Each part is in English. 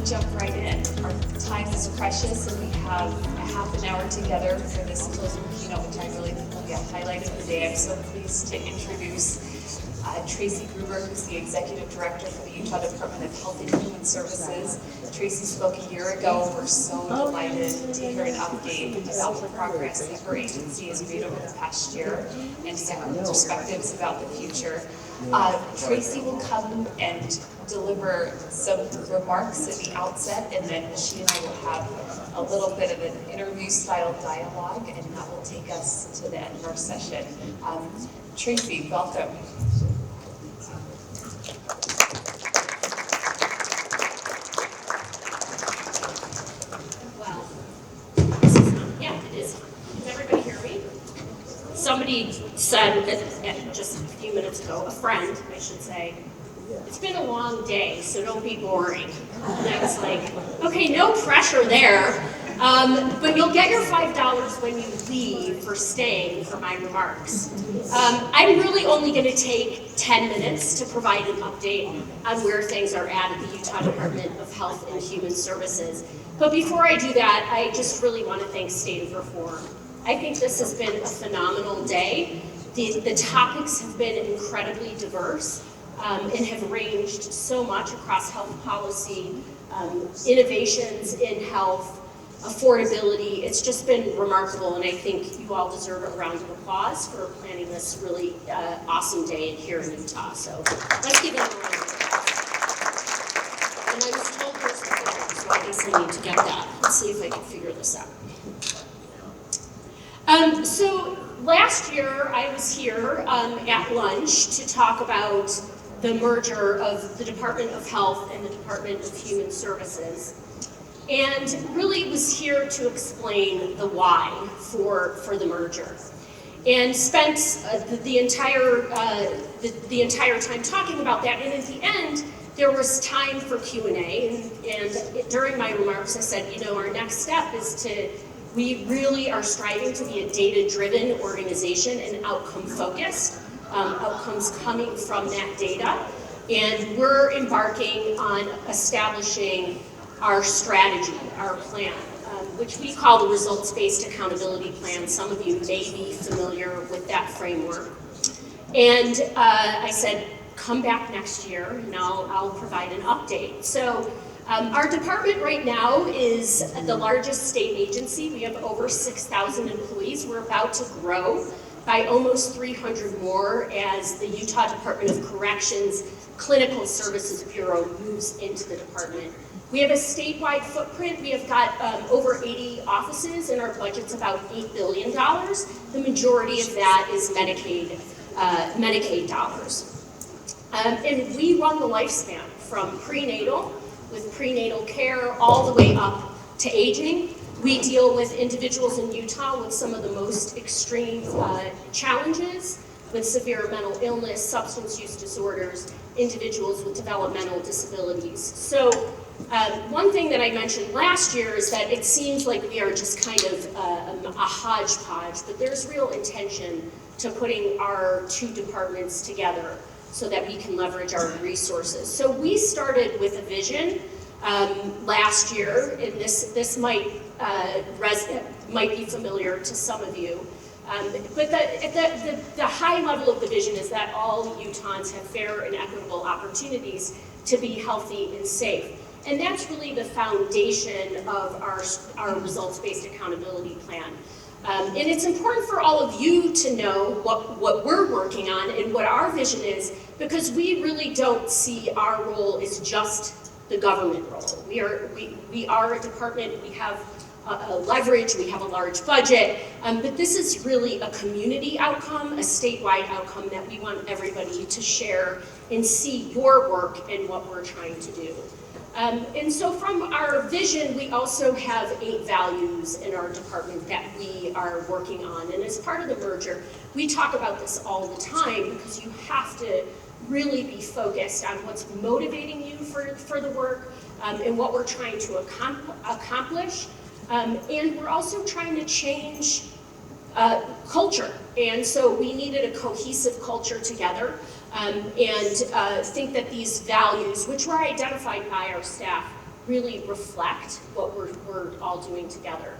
jump right in. Our time is precious, and we have a half an hour together for this closing keynote, which I really think will be a highlight of the day. I'm so pleased to introduce Tracy Gruber, who's the Executive Director for the Utah Department of Health and Human Services. Tracy spoke a year ago. We're so delighted to hear an update about the progress that her agency has made over the past year and to get her perspectives about the future. Tracy will come and deliver some remarks at the outset, and then she and I will have a little bit of an interview-style dialogue, and that will take us to the end of our session. Tracy, welcome. Well, this is not, yeah, it is. Can everybody hear me? Somebody said just a few minutes ago, a friend, I should say, it's been a long day, so don't be boring. And I was like, okay, no pressure there, but you'll get your $5 when you leave for staying for my remarks. I'm really only going to take 10 minutes to provide an update on where things are at the Utah Department of Health and Human Services. But before I do that, I just really want to thank State of Reform. I think this has been a phenomenal day. The topics have been incredibly diverse. And have ranged so much across health policy, innovations in health, affordability. It's just been remarkable, and I think you all deserve a round of applause for planning this really awesome day here in Utah. So let's give it a round of applause. And I was told there's a clicker, so I guess I need to get that. Let's see if I can figure this out. So last year I was here at lunch to talk about the merger of the Department of Health and the Department of Human Services, and really was here to explain the why for the merger, and spent the entire time talking about that. And at the end, there was time for Q&A, and during my remarks, I said, you know, our next step is we really are striving to be a data-driven organization and outcome-focused. Outcomes coming from that data, and we're embarking on establishing our strategy, our plan, which we call the Results-Based Accountability Plan. Some of you may be familiar with that framework. And I said, come back next year and I'll provide an update. So our department right now is the largest state agency. We have over 6,000 employees. We're about to grow by almost 300 more as the Utah Department of Corrections Clinical Services Bureau moves into the department. We have a statewide footprint. We have got over 80 offices, and our budget's about $8 billion. The majority of that is Medicaid dollars. And we run the lifespan from prenatal, with prenatal care, all the way up to aging. We deal with individuals in Utah with some of the most extreme challenges, with severe mental illness, substance use disorders, individuals with developmental disabilities. So one thing that I mentioned last year is that it seems like we are just kind of a hodgepodge, but there's real intention to putting our two departments together so that we can leverage our resources. So we started with a vision last year, and this might be familiar to some of you. But the high level of the vision is that all Utahns have fair and equitable opportunities to be healthy and safe. And that's really the foundation of our results-based accountability plan. And it's important for all of you to know what we're working on and what our vision is, because we really don't see our role as just the government role. We are a department, we have a leverage, we have a large budget, but this is really a community outcome, a statewide outcome that we want everybody to share and see your work and what we're trying to do. And so from our vision, we also have 8 values in our department that we are working on. And as part of the merger, we talk about this all the time because you have to really be focused on what's motivating you for the work and what we're trying to accomplish. And we're also trying to change culture. And so we needed a cohesive culture together. And think that these values, which were identified by our staff really reflect what we're all doing together.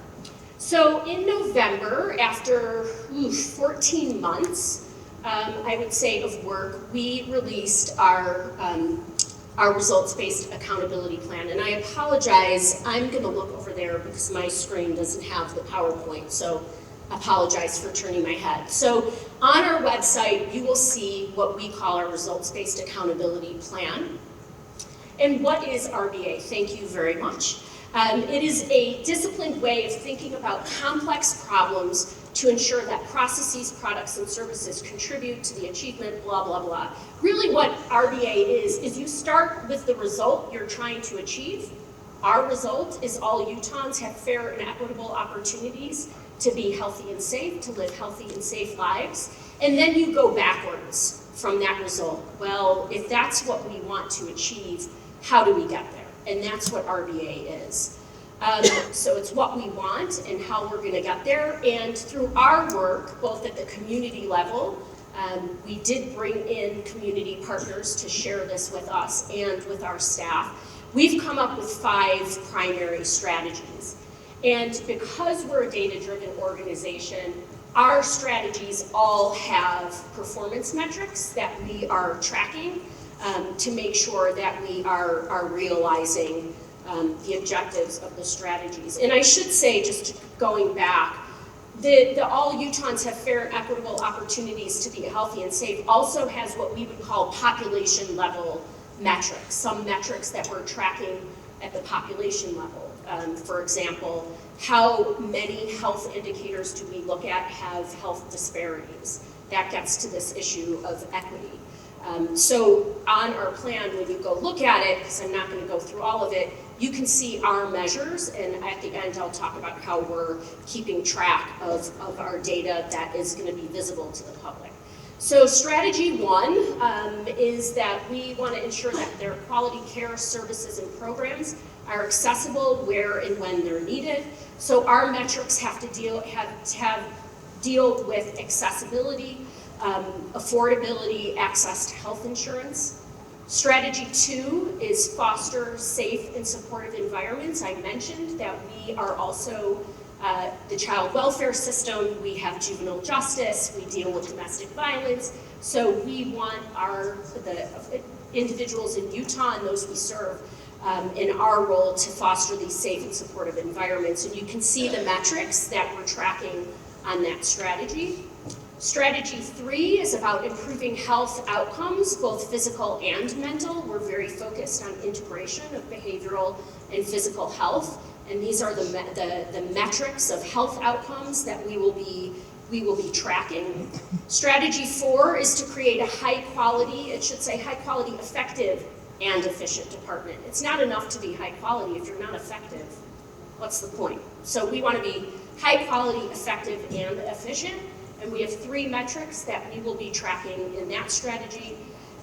So in November, after 14 months, I would say, of work, we released our results-based accountability plan. And I apologize, I'm gonna look over there because my screen doesn't have the PowerPoint, so apologize for turning my head. So on our website, you will see what we call our results-based accountability plan. And what is RBA? Thank you very much. It is a disciplined way of thinking about complex problems to ensure that processes, products, and services contribute to the achievement, blah, blah, blah. Really what RBA is you start with the result you're trying to achieve. Our result is all Utahns have fair and equitable opportunities to be healthy and safe, to live healthy and safe lives. And then you go backwards from that result. Well, if that's what we want to achieve, how do we get there? And that's what RBA is. So it's what we want and how we're gonna get there. And through our work, both at the community level, we did bring in community partners to share this with us and with our staff. We've come up with 5 primary strategies. And because we're a data-driven organization, our strategies all have performance metrics that we are tracking to make sure that we are realizing the objectives of the strategies. And I should say, just going back, the All Utahns Have Fair and Equitable Opportunities to Be Healthy and Safe also has what we would call population level metrics, some metrics that we're tracking at the population level. For example, how many health indicators do we look at have health disparities? That gets to this issue of equity. So on our plan, when you go look at it, because I'm not going to go through all of it, you can see our measures, and at the end I'll talk about how we're keeping track of our data that is going to be visible to the public. So strategy 1 is that we want to ensure that their quality care services and programs are accessible where and when they're needed. So our metrics have to deal with accessibility, affordability, access to health insurance. Strategy 2 is foster safe and supportive environments. I mentioned that we are also the child welfare system, we have juvenile justice, we deal with domestic violence. So we want the individuals in Utah and those we serve in our role to foster these safe and supportive environments. And you can see the metrics that we're tracking on that strategy. Strategy 3 is about improving health outcomes, both physical and mental. We're very focused on integration of behavioral and physical health, and these are the metrics of health outcomes that we will be tracking. Strategy 4 is to create a high quality, effective and efficient department. It's not enough to be high quality if you're not effective. What's the point? So we want to be high quality, effective, and efficient. And we have 3 metrics that we will be tracking in that strategy.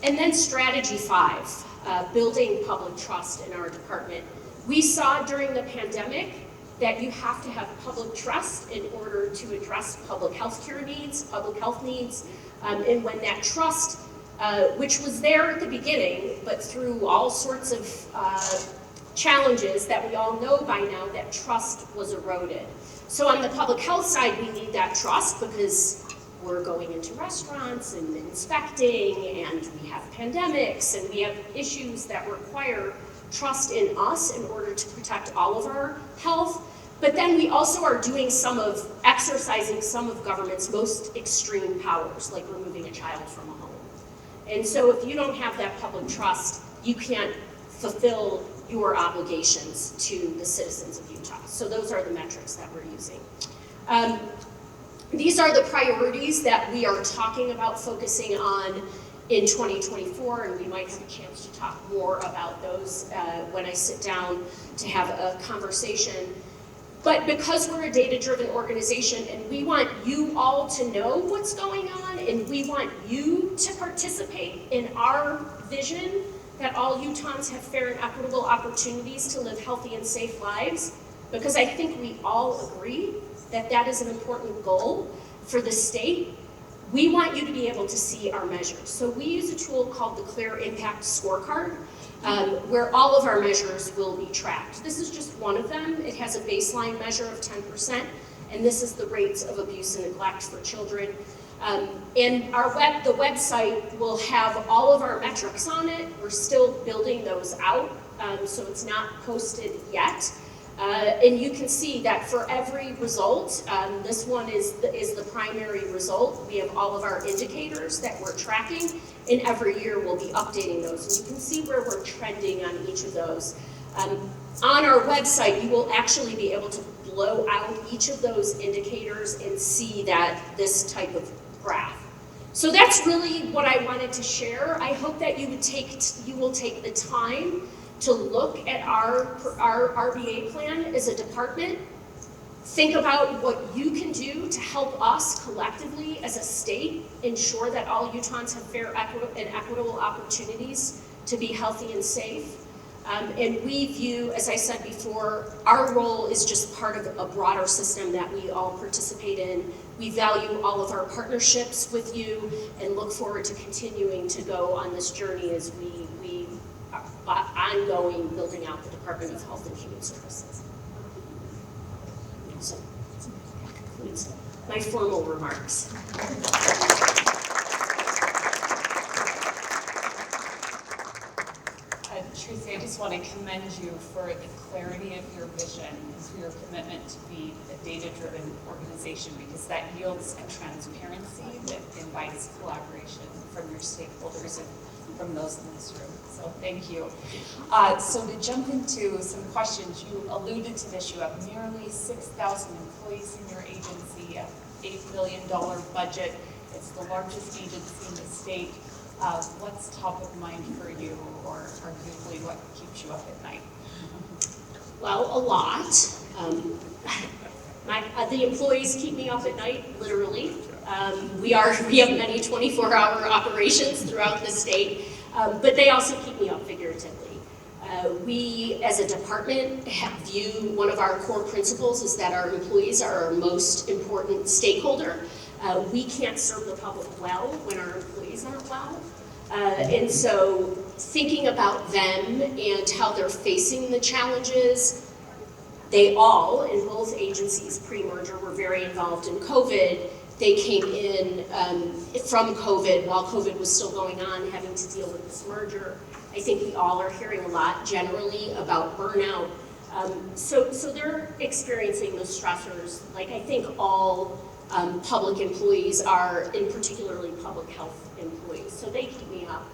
And then strategy 5, building public trust in our department. We saw during the pandemic that you have to have public trust in order to address public health care needs, public health needs. And when that trust, which was there at the beginning, but through all sorts of challenges that we all know by now, that trust was eroded. So on the public health side, we need that trust because we're going into restaurants and inspecting, and we have pandemics, and we have issues that require trust in us in order to protect all of our health. But then we also are doing exercising some of government's most extreme powers, like removing a child from a home. And so if you don't have that public trust, you can't fulfill your obligations to the citizens of Utah. So those are the metrics that we're using. These are the priorities that we are talking about focusing on in 2024, and we might have a chance to talk more about those when I sit down to have a conversation. But because we're a data-driven organization and we want you all to know what's going on, and we want you to participate in our vision that all Utahns have fair and equitable opportunities to live healthy and safe lives, because I think we all agree that that is an important goal for the state, we want you to be able to see our measures. So we use a tool called the Clear Impact Scorecard, where all of our measures will be tracked. This is just one of them. It has a baseline measure of 10%, and this is the rates of abuse and neglect for children. And the website will have all of our metrics on it. We're still building those out, so it's not posted yet. And you can see that for every result, this one is the primary result. We have all of our indicators that we're tracking, and every year we'll be updating those. And you can see where we're trending on each of those. On our website, you will actually be able to blow out each of those indicators and see this type of graph. So that's really what I wanted to share. I hope that you will take the time to look at our RBA plan as a department. Think about what you can do to help us collectively as a state ensure that all Utahns have fair and equitable opportunities to be healthy and safe. And we view, as I said before, our role is just part of a broader system that we all participate in. We value all of our partnerships with you and look forward to continuing to go on this journey as we ongoing building out the Department of Health and Human Services. So that concludes my formal remarks. Tracy, I just want to commend you for the clarity of your vision and for your commitment to be a data-driven organization, because that yields a transparency that invites collaboration from your stakeholders and from those in this room. So thank you. So to jump into some questions, you alluded to this. You have nearly 6,000 employees in your agency, a $8 million budget. It's the largest agency in the state. What's top of mind for you, or arguably what keeps you up at night? Well, a lot. The employees keep me up at night, literally. We have many 24-hour operations throughout the state, but they also keep me up figuratively. We, as a department, view one of our core principles is that our employees are our most important stakeholder. We can't serve the public well when our employees aren't well. And so thinking about them and how they're facing the challenges, they all, in both agencies pre-merger, were very involved in COVID. They came in from COVID while COVID was still going on, having to deal with this merger. I think we all are hearing a lot generally about burnout. So they're experiencing those stressors, like I think all public employees are, in particularly public health employees. So they keep me up.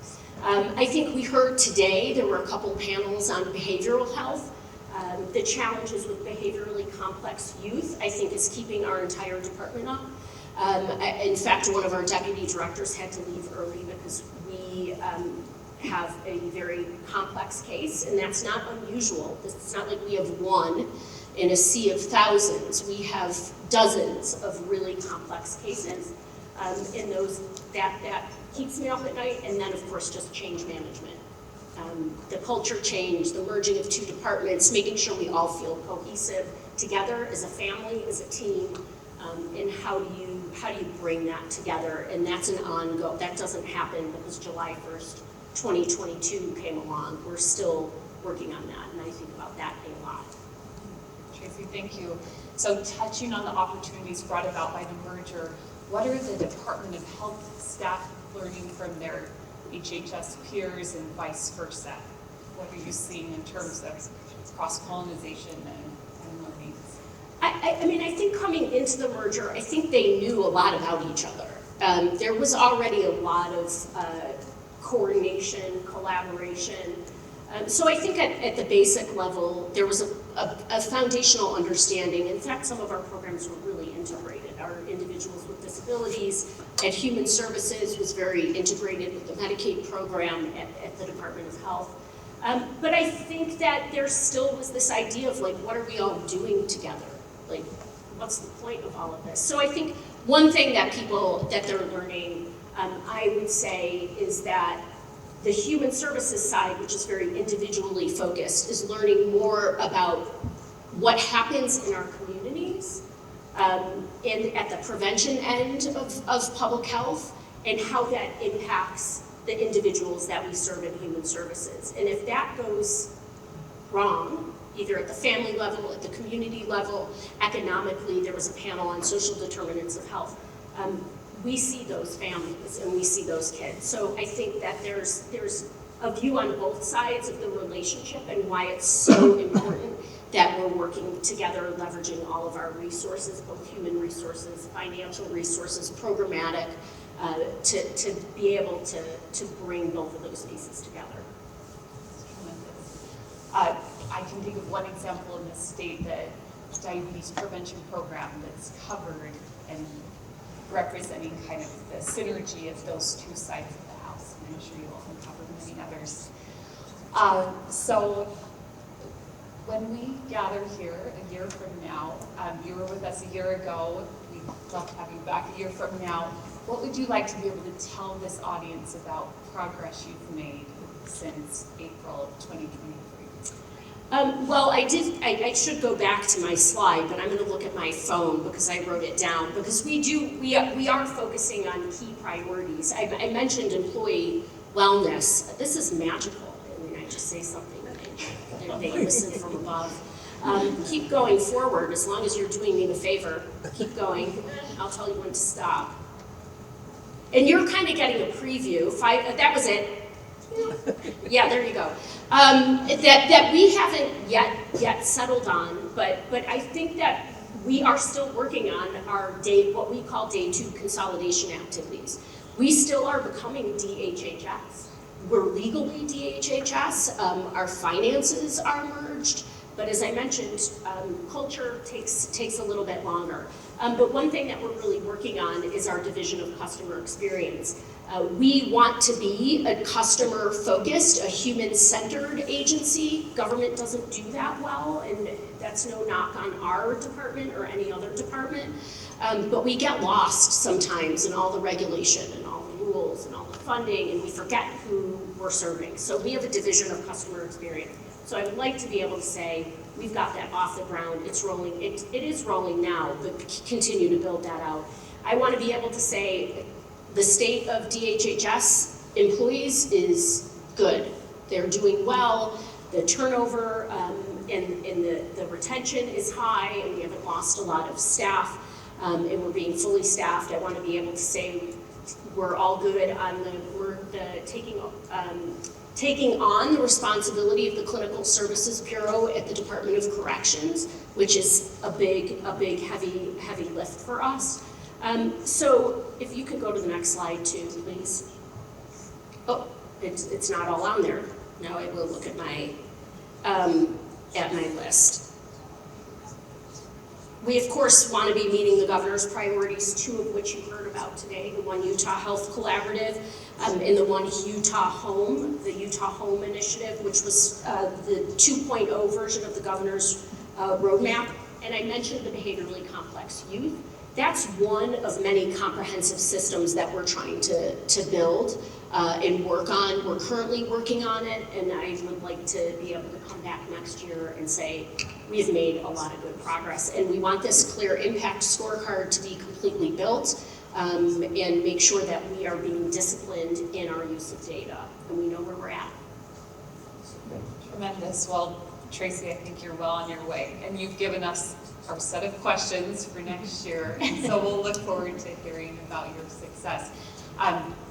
I think we heard today, there were a couple panels on behavioral health. The challenges with behaviorally complex youth, I think, is keeping our entire department up. In fact, one of our deputy directors had to leave early because we have a very complex case, and that's not unusual. It's not like we have one in a sea of thousands. We have dozens of really complex cases, and that keeps me up at night. And then, of course, just change management. The culture change, the merging of two departments, making sure we all feel cohesive together as a family, as a team, and how do you bring that together? And that's an ongoing. That doesn't happen because July 1st, 2022 came along. We're still working on that, and I think about that a lot. Tracy, thank you. So touching on the opportunities brought about by the merger, what are the Department of Health staff learning from their DHHS peers and vice versa? What are you seeing in terms of cross-pollination and learnings? I mean, I think coming into the merger, I think they knew a lot about each other. There was already a lot of coordination, collaboration. So I think at the basic level, there was a foundational understanding. In fact, some of our programs were really integrated. Our individuals with disabilities at Human Services was very integrated with the Medicaid program at the Department of Health. But I think that there still was this idea of, like, what are we all doing together? Like, what's the point of all of this? So I think one thing that they're learning, I would say, is that the Human Services side, which is very individually focused, is learning more about what happens in our communities and at the prevention end of public health, and how that impacts the individuals that we serve in human services. And if that goes wrong, either at the family level, at the community level, economically, there was a panel on social determinants of health. We see those families and we see those kids. So I think that there's a view on both sides of the relationship and why it's so important that we're working together, leveraging all of our resources, both human resources, financial resources, programmatic, to be able to bring both of those pieces together. I can think of one example in the state, the diabetes prevention program that's covered and representing kind of the synergy of those two sides of the house. And I'm sure you all can cover many others. So when we gather here a year from now, you were with us a year ago, we'd love to have you back a year from now. What would you like to be able to tell this audience about progress you've made since April of 2023? Well, I should go back to my slide, but I'm going to look at my phone because I wrote it down, because we are focusing on key priorities. I mentioned employee wellness. This is magical. I mean, I just say something and they listen from above. Keep going forward as long as you're doing me the favor. Keep going. I'll tell you when to stop. And you're kind of getting a preview. That was it. Yeah, there you go. That we haven't yet settled on, but I think that we are still working on our what we call day 2 consolidation activities. We still are becoming DHHS. We're legally DHHS. Our finances are merged, but as I mentioned, culture takes a little bit longer. But one thing that we're really working on is our division of customer experience. We want to be a customer-focused, a human-centered agency. Government doesn't do that well, and that's no knock on our department or any other department. But we get lost sometimes in all the regulation and all the rules and all the funding, and we forget who we're serving. So we have a division of customer experience. So I would like to be able to say, we've got that off the ground, it's rolling, it is rolling now, but continue to build that out. I want to be able to say, the state of DHHS employees is good. They're doing well, the turnover and the retention is high, and we haven't lost a lot of staff, and we're being fully staffed. I want to be able to say we're all good on taking on the responsibility of the Clinical Services Bureau at the Department of Corrections, which is a big heavy lift for us. So if you could go to the next slide too, please. Oh, it's not all on there. Now I will look at my list. We of course want to be meeting the governor's priorities, 2 of which you heard about today, the One Utah Health Collaborative and the One Utah Home, the Utah Home Initiative, which was the 2.0 version of the governor's roadmap. And I mentioned the behaviorally complex youth. That's one of many comprehensive systems that we're trying to build and work on. We're currently working on it, and I would like to be able to come back next year and say we've made a lot of good progress. And we want this clear impact scorecard to be completely built and make sure that we are being disciplined in our use of data, and we know where we're at. Tremendous. Well, Tracy, I think you're well on your way, and you've given us our set of questions for next year, and so we'll look forward to hearing about your success.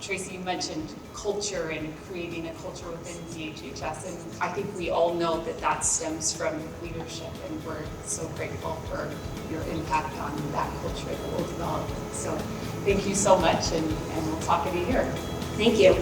Tracy, you mentioned culture and creating a culture within DHHS, and I think we all know that that stems from leadership, and we're so grateful for your impact on that culture that we'll develop. So thank you so much, and we'll talk in a year. Thank you.